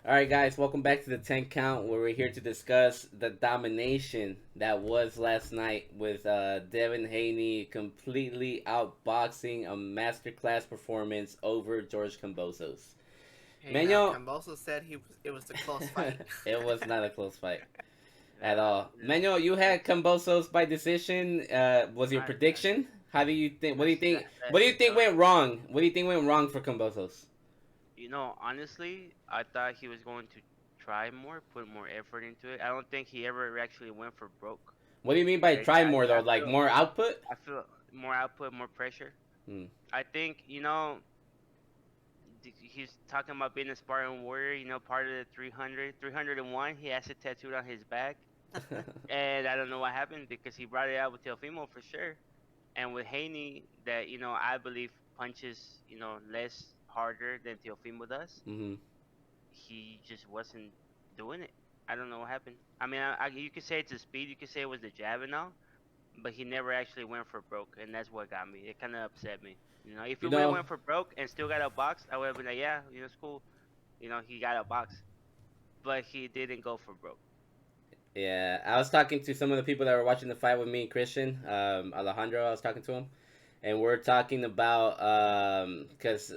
All right, guys, welcome back to the 10 count, where we're here to discuss the domination that was last night with Devin Haney completely outboxing a masterclass performance over George Kambosos. Hey, now Manuel, Kambosos said it was a close fight. it was not a close fight at Yeah, all. Manuel, you had that's Kambosos by decision. Was your I prediction? How do you think? What do you think? that What do you you think know went wrong? What do you think went wrong for Kambosos? honestly, I thought he was going to try more, put more effort into it. I don't think he ever actually went for broke. What do you mean by try more though? I Like feel more output? I feel more output, more pressure. Hmm. I think he's talking about being a Spartan warrior. Part of the 301. He has it tattooed on his back, and I don't know what happened because he brought it out with Teofimo for sure. And with Haney, that I believe punches less harder than Teofimo does. hmm He just wasn't doing it. I don't know what happened. I mean, you could say it's the speed, you could say it was the jab and all, but he never actually went for broke, and that's what got me. It kind of upset me. If he You would have know, went for broke and still got a box, I would have been like, yeah, it's cool. He got a box, but he didn't go for broke. yeah, I was talking to some of the people that were watching the fight with me and Christian, Alejandro. I was talking to him, and we're talking about because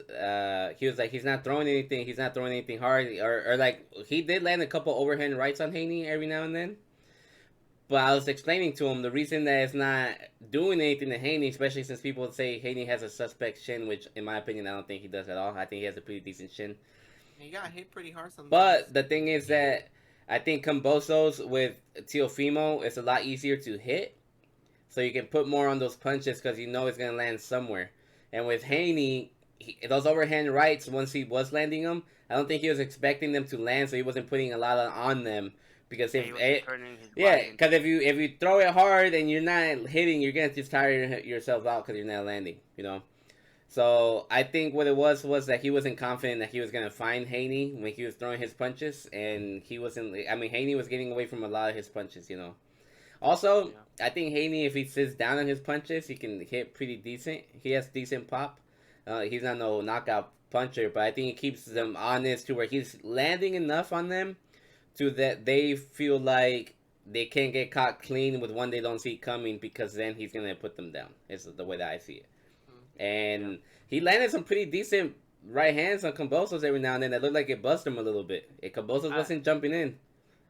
he was like he's not throwing anything, he's not throwing anything hard, or like he did land a couple overhand rights on Haney every now and then. But I was explaining to him the reason that it's not doing anything to Haney, especially since people say Haney has a suspect shin, which in my opinion I don't think he does at all. I think he has a pretty decent shin. He got hit pretty hard But sometimes. the thing is that I think Kambosos with Teofimo is a lot easier to hit, so you can put more on those punches because you know it's gonna land somewhere. And with Yeah, Haney, those overhand rights, once he was landing them, I don't think he was expecting them to land, so he wasn't putting a lot on them. Because Yeah, if he wasn't it, turning his yeah, body because into it. if you throw it hard and you're not hitting, you're gonna just tire yourself out because you're not landing. You know. So I think what it was that he wasn't confident that he was gonna find Haney when he was throwing his punches, and he wasn't. I mean, Haney was getting away from a lot of his punches. Also, Yeah, I think Haney, if he sits down on his punches, he can hit pretty decent. He has decent pop. He's not no knockout puncher, but I think he keeps yeah, them honest to where he's landing enough on them to that they feel like they can't get caught clean with one they don't see coming, because then he's gonna put them down. Is the way that I see it. yeah. And he landed some pretty decent right hands on Kambosos every now and then that looked like it busted him a little bit. Kambosos I wasn't jumping in.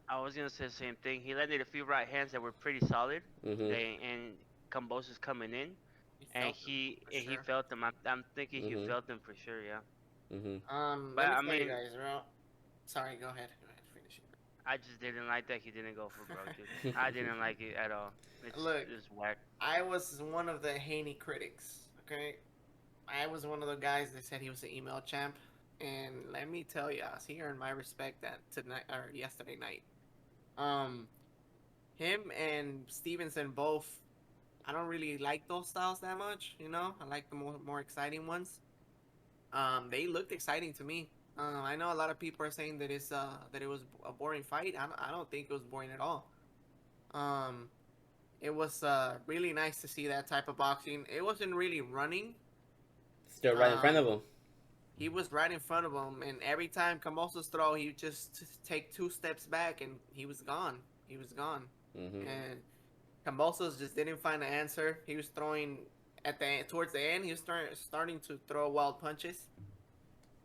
I was gonna say the same thing. He landed a few right hands that were pretty solid. hmm And Kambosos coming in, he and felt him for he sure. felt them. I'm thinking he hmm felt them for sure. Yeah. hmm But Let me I tell you mean, guys, bro. Sorry, go ahead. Go ahead, finish it. I just didn't like that he didn't go for broke, dude. I didn't like it at all. Look, It's whack. I was one of the Haney critics. Okay, I was one of the guys that said he was an email champ, and let me tell you, he earned my respect that tonight or yesterday night. Um, him and Stevenson both. I don't really like those styles that much. I like the more exciting ones. They looked exciting to me. I know a lot of people are saying that it was a boring fight. I don't think it was boring at all. Um, it was really nice to see that type of boxing. It wasn't really running. Still right in front of Um, him. he was right in front of him, and every time Kamosas throw, he just take 2 steps back, and he was gone. He was gone, hmm and Kambosos just didn't find the answer. He was throwing towards the end. He was starting to throw wild punches,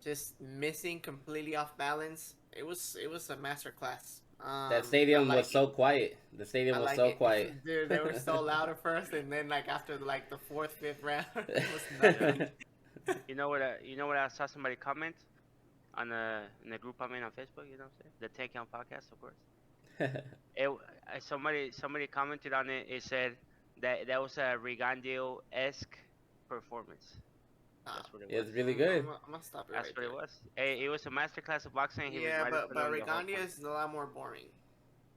just missing completely off balance. It was a master class. That I stadium was like it. so quiet. The I stadium was like so it, quiet. dude. They were so loud at first, and then like after like the fourth, fifth round, it was Yeah. nothing. You know what? I saw somebody comment on the in the group I'm in on Facebook. You know what I'm saying? The Take Count podcast, of course. It somebody commented on it. It said that was a Rigandio esque performance. Ah, That's what it It was. was really I'm, good. I'm, I'm gonna stop it That's right what it there. was. It was a masterclass of boxing. He was Yeah, right in but front of but him the whole Rigondia time. is a lot more boring.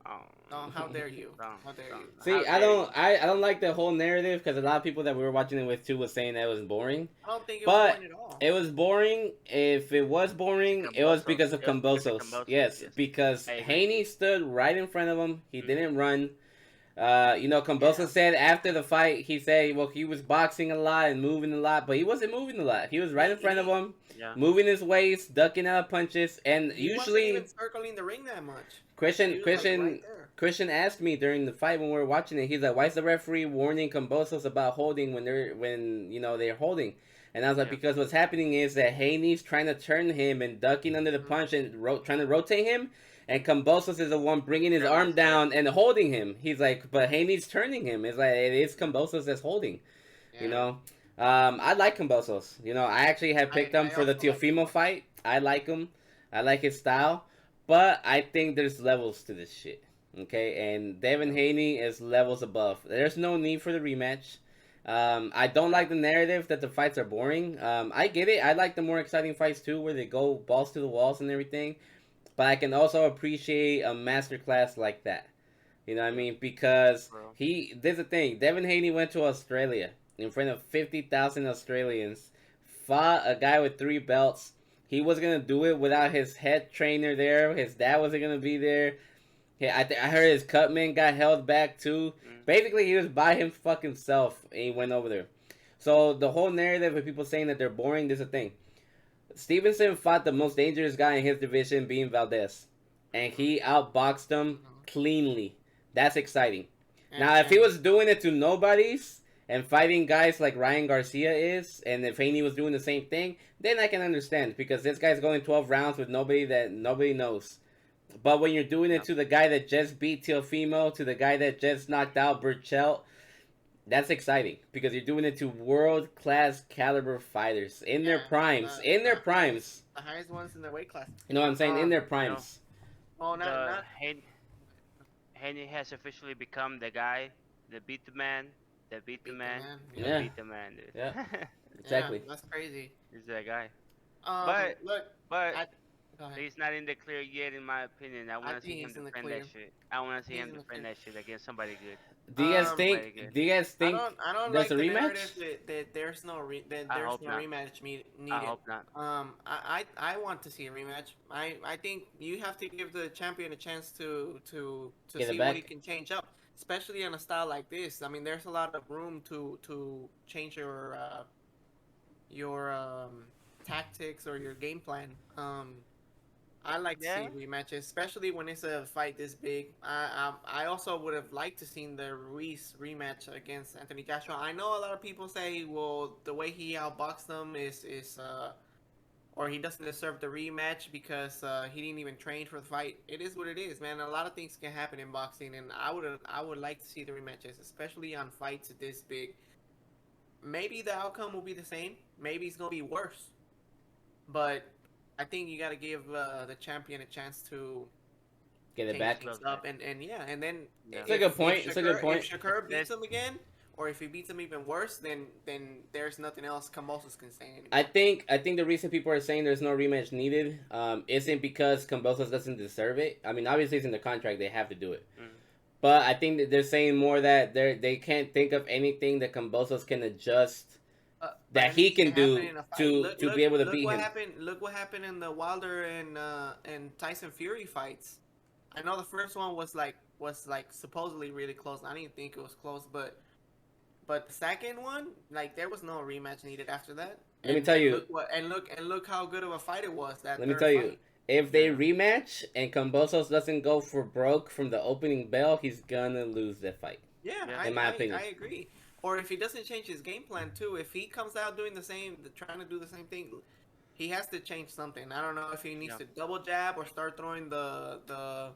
Oh, No, how dare you? wrong, How dare wrong. you? See, How I dare don't, you? I, I don't like the whole narrative because a lot of people that we were watching it with too was saying that it was boring. I don't think it was But boring at all. it was boring. If it was boring, it was Kambosos. because of It was because of Kambosos. Kambosos. Yes, Yes, because I agree. Haney stood right in front of him. He Mhm. didn't run. Kambosos Yeah. said after the fight, he said, well, he was boxing a lot and moving a lot, but he wasn't moving a lot. He was right He in front of he him, Yeah. moving his waist, ducking out of punches, and he wasn't even usually circling the ring that much. He Christian was like right Christian there. Christian asked me during the fight when we were watching it. He's like, "Why is the referee warning Kambosos about holding when they're holding?" And I was like, Yeah. "Because what's happening is that Haney's trying to turn him and ducking under the Mhm. punch and trying to rotate him, and Kambosos is the one bringing his Grabbing arm his head. down and holding him. He's like, but Haney's turning him. It's like it is Kambosos that's holding. You Yeah. know, I like Kambosos. I actually had picked him I for the also like him. Teofimo fight. I like him. I like his style. But I think there's levels to this shit. Okay, and Devin Haney is levels above. There's no need for the rematch. I don't like the narrative that the fights are boring. I get it. I like the more exciting fights too, where they go balls to the walls and everything. But I can also appreciate a masterclass like that. You know what I Yeah. mean? Because Bro. there's the thing. Devin Haney went to Australia in front of 50,000 Australians, fought a guy with 3 belts. He was gonna do it without his head trainer there. His dad wasn't gonna be there. I heard his cutman got held back too. Mm. Basically, he was by him fucking self and he went over there. So the whole narrative of people saying that they're boring, there's a thing. Stevenson fought the most dangerous guy in his division, being Valdez, and he outboxed him Mhm. cleanly. That's exciting. And, Now, if he and was doing it to nobodies and fighting guys like Ryan Garcia is, and if Haney was doing the same thing, then I can understand because this guy's going 12 rounds with nobody that nobody knows. But when you're doing it Yeah. to the guy that just beat Teofimo, to the guy that just knocked out Burchell, that's exciting because you're doing it to world class caliber fighters in their yeah, primes. In their primes. the highest ones in the weight class. You know what I'm saying? In Um, their You know, primes. well, the not Haney has officially become the guy that beat the man, that beat the beat the man, man. that Yeah, Yeah. beat the man, dude. Yeah. yeah, Exactly. that's crazy. He's that guy. But Look, but I go ahead. he's not in the clear yet, in my opinion. I I want to see think him he's in the defend that clear. shit. I want to see He's him in the defend clear. that shit against somebody good. Do you guys Somebody think? good. Do you guys think I don't there's a like the rematch? narrative that I there's hope no not. rematch I needed. hope not. I want to see a rematch. I think you have to give the champion a chance to Get it see what he back. can change up, especially on a style like this. I mean, there's a lot of room to change your tactics or your game plan. I like to Yeah. see rematches, especially when it's a fight this big. I also would have liked to seen the Ruiz rematch against Anthony Joshua. I know a lot of people say, well, the way he outboxed him is or he doesn't deserve the rematch because he didn't even train for the fight. It is what it is, man. A lot of things can happen in boxing, and I would like to see the rematches, especially on fights this big. Maybe the outcome will be the same. Maybe it's gonna be worse, but I think you got to give the champion a chance to Get it change back. things Close up, back. and yeah, and then Yeah. It's a good point. It's a good If point. Shakur beats Let's him again, or if he beats him even worse, then there's nothing else Kambosos can say anymore. I think the reason people are saying there's no rematch needed isn't because Kambosos doesn't deserve it. I mean, obviously it's in the contract; they have to do it. mm, But I think that they're saying more that they can't think of anything that Kambosos can adjust But that he anything can can happen do in a fight. to be able to beat What him. happened. Look what happened in the Wilder and Tyson Fury fights. I know the first one was like supposedly really close. I didn't think it was close, but the second one, like there was no rematch needed after that. Let me tell you. And look how good of a fight it was that Let me third tell you. fight. If they yeah. rematch and Kambosos doesn't go for broke from the opening bell, he's gonna lose that fight. Yeah, Yeah. In my opinion. I agree. Or if he doesn't change his game plan too, if he comes out doing trying to do the same thing, he has to change something. I don't know if he needs Yeah. to double jab or start throwing the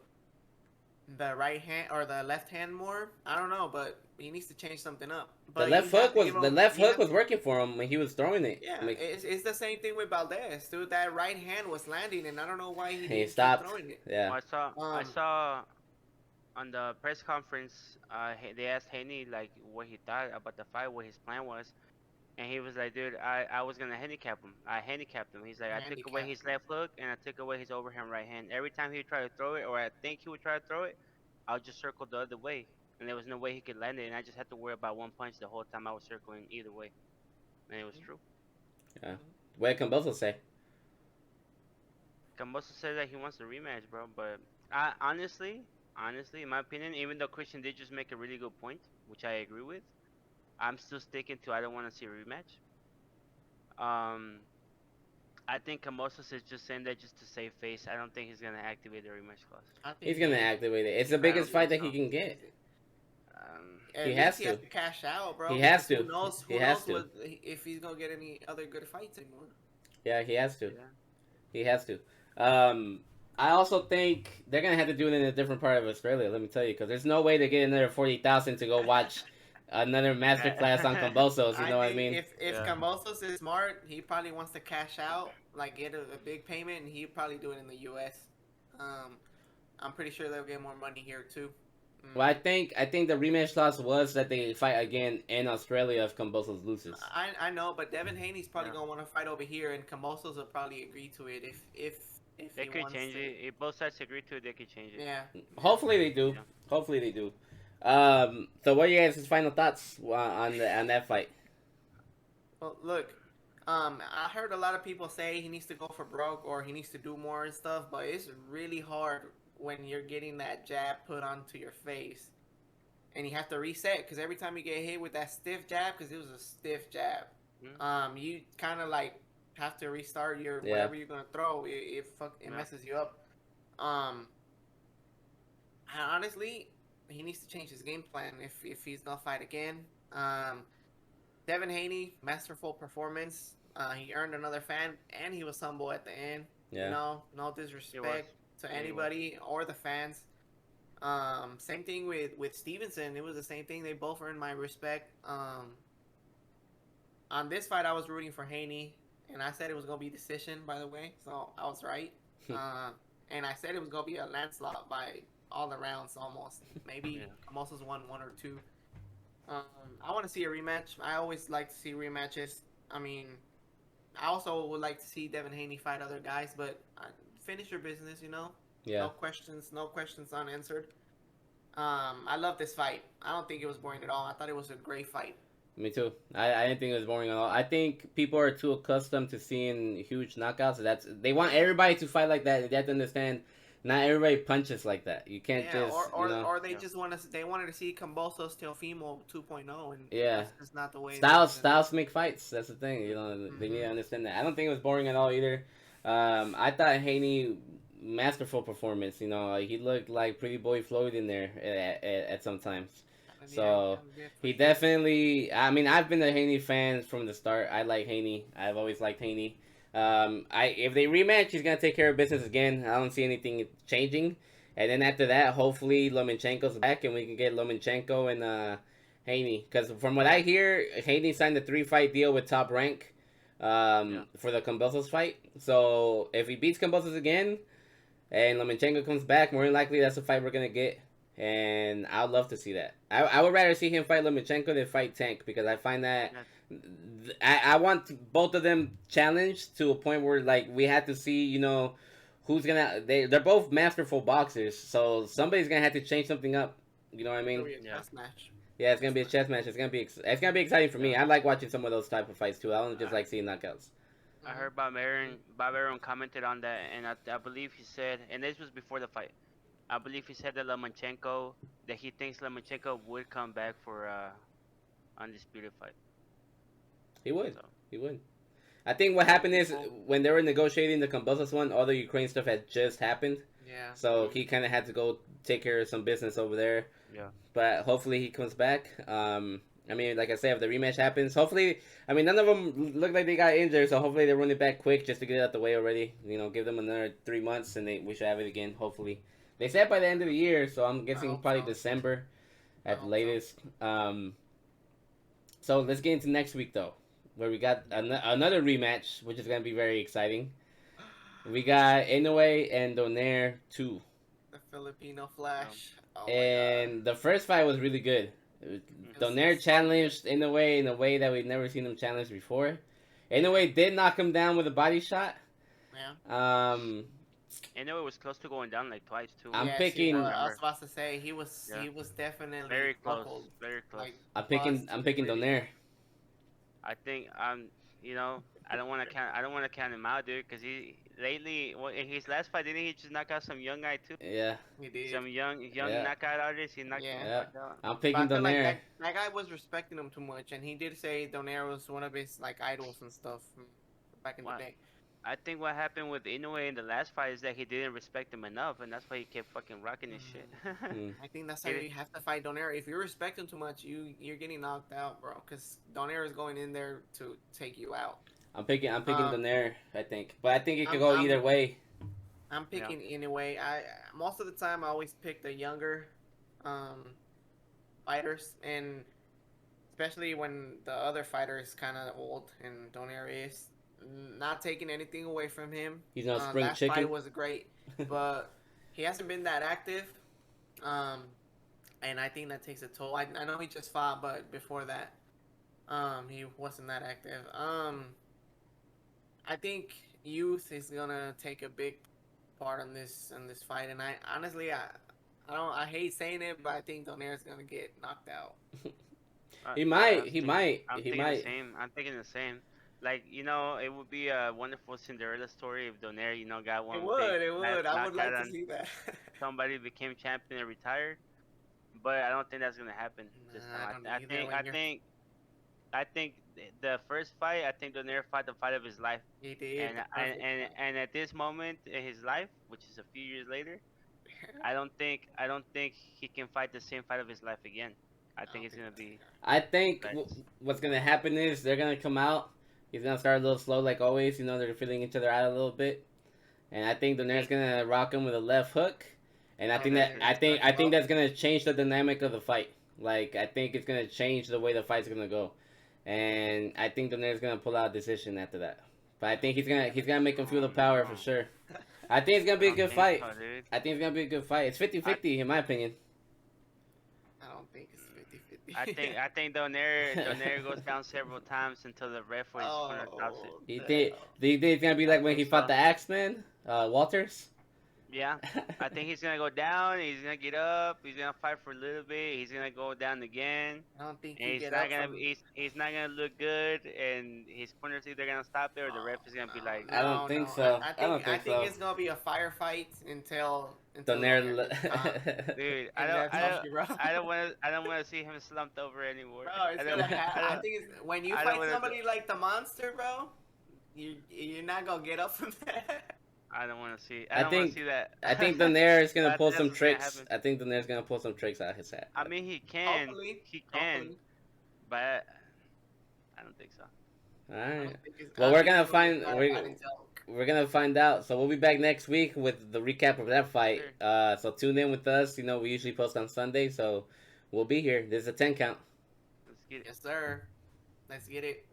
right hand or the left hand more. I don't know, but he needs to change something up. The But left you have hook to was give the him. left You hook have was to. working for him when he was throwing it. Yeah, I mean, it's the same thing with Valdez, dude. That right hand was landing, and I don't know why he he didn't keep stopped. throwing it. Yeah. Well, I Um, saw on the press conference. They asked Haney like what he thought about the fight, what his plan was, and he was like, "Dude, I was gonna handicap him. I handicapped him." He's like, "I took away handicap. his left hook and I took away his overhand right hand. Every time he would try to throw it, or I think he would try to throw it, I'll just circle the other way, and there was no way he could land it, and I just had to worry about one punch the whole time I was circling either way." And it was true. Yeah. What did Kambosos say? Kambosos said that he wants the rematch, bro, but I honestly. honestly, in my opinion, even though Christian did just make a really good point, which I agree with, I'm still sticking to I don't want to see a rematch. Um, I think Kambosos is just saying that just to save face. I don't think he's gonna activate the rematch clause. I think He's he gonna is. activate it. It's the I I don't biggest think fight think that he so. can get. at He least has he has to. to cash out, bro. He has Because who to. knows? He Who has knows to. what if he's gonna get any other good fights anymore? Yeah, he has to. Yeah. He has to. Um, I also think they're gonna have to do it in a different part of Australia. Let me tell you, because there's no way to get another 40,000 to go watch another masterclass on Combosos. You I know what I think mean? if Yeah. Kambosos is smart, he probably wants to cash out, like get a big payment, and he'd probably do it in the U.S. Um, I'm pretty sure they'll get more money here too. Well, I Mm. think I think the rematch clause was that they fight again in Australia if Combosos loses. I know, but Devin Haney's probably Yeah. gonna want to fight over here, and Kambosos will probably agree to it if They he could wants change to. it. If both sides agree to it, they could change it. Yeah, yeah. Hopefully they do. Yeah. Hopefully they do. So what are you guys' final thoughts on that fight? Well, look, I heard a lot of people say he needs to go for broke or he needs to do more and stuff, but it's really hard when you're getting that jab put onto your face and you have to reset because every time you get hit with that stiff jab, because it was a stiff jab, Mm. you kind of like have to restart your Yeah. whatever you're gonna throw. It Yeah. messes you up. Um, honestly, he needs to change his game plan if he's gonna fight again. Um, Devin Haney, masterful performance. He earned another fan, and he was humble at the end. You Yeah. know, no He was. disrespect to Yeah, he was. anybody or the fans. Same thing with Stevenson. It was the same thing. They both earned my respect. On this fight, I was rooting for Haney, and I said it was gonna be decision. By the way, so I was right. Uh, and I said it was gonna be a landslide by all the rounds almost. Yeah. Maybe Kambosos won one or two. Um, I want to see a rematch. I always like to see rematches. I mean, I also would like to see Devin Haney fight other guys, but finish your business. You know, Yeah. no questions unanswered. I love this fight. I don't think it was boring at all. I thought it was a great fight. Me too. I didn't think it was boring at all. I think people are too accustomed to seeing huge knockouts. They want everybody to fight like that. They have to understand, not everybody punches like that. You can't Yeah, just or they Yeah. just they wanted to see Kambosos Teofimo 2.0, and Yeah. that's just not the way it Styles is. styles make fights. That's the thing. They need to understand that. I don't think it was boring at all either. I thought Haney masterful performance. He looked like Pretty Boy Floyd in there at some times. Yeah, So yeah, for he sure. definitely. I mean, I've been a Haney fan from the start. I like Haney. I've always liked Haney. If they rematch, he's gonna take care of business again. I don't see anything changing. And then after that, hopefully Lomachenko's back and we can get Lomachenko and Haney. Because from what I hear, Haney signed a 3-fight deal with Top Rank Yeah. for the Kambosos fight. So if he beats Kambosos again and Lomachenko comes back, more than likely that's the fight we're gonna get. And I'd love to see that. I would rather see him fight Lomachenko than fight Tank because I find that Yeah. I want both of them challenged to a point where like we have to see who's gonna they're both masterful boxers, so somebody's gonna have to change something up. You know what I It's mean? gonna be a Yeah. chess match. Yeah, it's gonna Chess be a match. chess match. It's gonna be exciting for me. Yeah. I like watching some of those type of fights too. I don't just I like seeing knockouts. I Hmm. heard Bob Aaron commented on that, and I believe he said, and this was before the fight. I believe he said that he thinks Lomachenko would come back for undisputed fight. He would. So He would. I think what some happened is people. when they were negotiating the Kambosos one, all the Ukraine stuff had just happened, Yeah. so Mm, he kind of had to go take care of some business over there. yeah. But hopefully he comes back. I mean, like I said, if the rematch happens, hopefully, I mean, none of them look like they got injured, so hopefully they run it back quick just to get it out the way already. Give them another 3 months, and we should have it again. Hopefully, they said by the end of the year, so I'm I guessing hope probably so. December I at the hope so. latest. So let's get into next week though, where we got another rematch, which is gonna be very exciting. We got Inoue and Donaire 2. The Filipino Yeah. Flash. Oh my god. And the first fight was really good. Mhm. It Donaire was so good. challenged in a way that we've never seen him challenge before. Inoue did knock him down with a body shot. Yeah. Um, And it was close to going down like twice too. I'm Yes, he I was. picking. I was remember. about to say Yeah. he was definitely Very close. buckled, Very close. like I'm picking. buzzed to I'm the picking gritty. Donaire. I think you know, I don't want to count him out, dude, because he lately, well, in his last fight, didn't he just knock out some young guy too? Yeah, He did. Some young Yeah. knockout artist. He knocked Yeah. him the yeah. fuck out. I'm But picking I feel like Donaire. that guy was respecting him too much, and he did say Donaire was one of his like idols and stuff back in the Why? day. I think what happened with Inoue in the last fight is that he didn't respect him enough, and that's why he kept fucking rocking his shit. Hmm. I think that's how Get it? you have to fight Donaire. If you respect him too much, you're getting knocked out, bro. Because Donaire is going in there to take you out. I'm picking Um, Donaire. I think, but I think it could I'm go I'm either way. I'm Yeah. picking anyway. I most of the time I always pick the younger, um, fighters, and especially when the other fighter is kind of old and Donaire is not taking anything away from him. He's no spring That chicken. fight was great, but he hasn't been that active. Um, and I think that takes a toll. I know he just fought, but before that, he wasn't that active. I think youth is gonna take a big part on this fight, and I honestly I hate saying it, but I think Donaire's gonna get knocked out. He Yeah, might. He might. I'm He thinking the might. same. I'm thinking the same. Like, it would be a wonderful Cinderella story if Donaire, got one big It would. I would knockout like to on see that. somebody, became champion and retired. But I don't think that's gonna happen this Nah, I time. don't I either. think When you're I think the first fight, I think Donaire fought the fight of his life, he did and the and perfect and, fight. and at this moment in his life, which is a few years later, I don't think he can fight the same fight of his life again. I I think don't it's think gonna that's be I think like what's gonna happen is they're gonna come out. He's gonna start a little slow, like always. They're feeling each other out a little bit, and I think Donaire's gonna rock him with a left hook, and I and think then that you're I gonna think start I him think up. that's gonna change the dynamic of the fight. Like I think it's gonna change the way the fight's gonna go, and I think Donaire's gonna pull out a decision after that. But I think he's gonna make him feel the power for sure. I think it's gonna I be a don't good think fight. so, dude. I think it's gonna be a good fight. It's 50-50 in my opinion. I don't think it's 50-50. I think Donaire goes down several times until the ref or his corner stops it. Oh, Do you think it's gonna be I like when he think fought so. the Axeman, Walters? Yeah, I think he's gonna go down. He's gonna get up. He's gonna fight for a little bit. He's gonna go down again. I don't think And you he's get not up gonna from. he's not gonna look good, and his corner's either gonna stop it or the ref is gonna be like, I don't think so. I don't I think think so. it's gonna be a firefight until Donaire. gets stopped. dude, And that's all she wrote. I don't want to see him slumped over anymore. Bro, it's I don't, gonna happen. I I don't, think it's when you I don't fight wanna somebody like the monster, bro. You're not gonna get up from that. I don't want to see. I I don't want think to see that. I think Donaire is gonna pull That's some what's gonna tricks. happen. I think Donaire's gonna pull some tricks out of his hat. I mean, he can, Hopefully, he can, but I don't think so. All I right. don't think it's- Well, I we're think gonna it's gonna be find a we're, firefight until- we're gonna find out. So we'll be back next week with the recap of that fight. Sure. So tune in with us. We usually post on Sunday, so we'll be here. This is a 10 count. Let's get it. Yes, sir. Let's get it.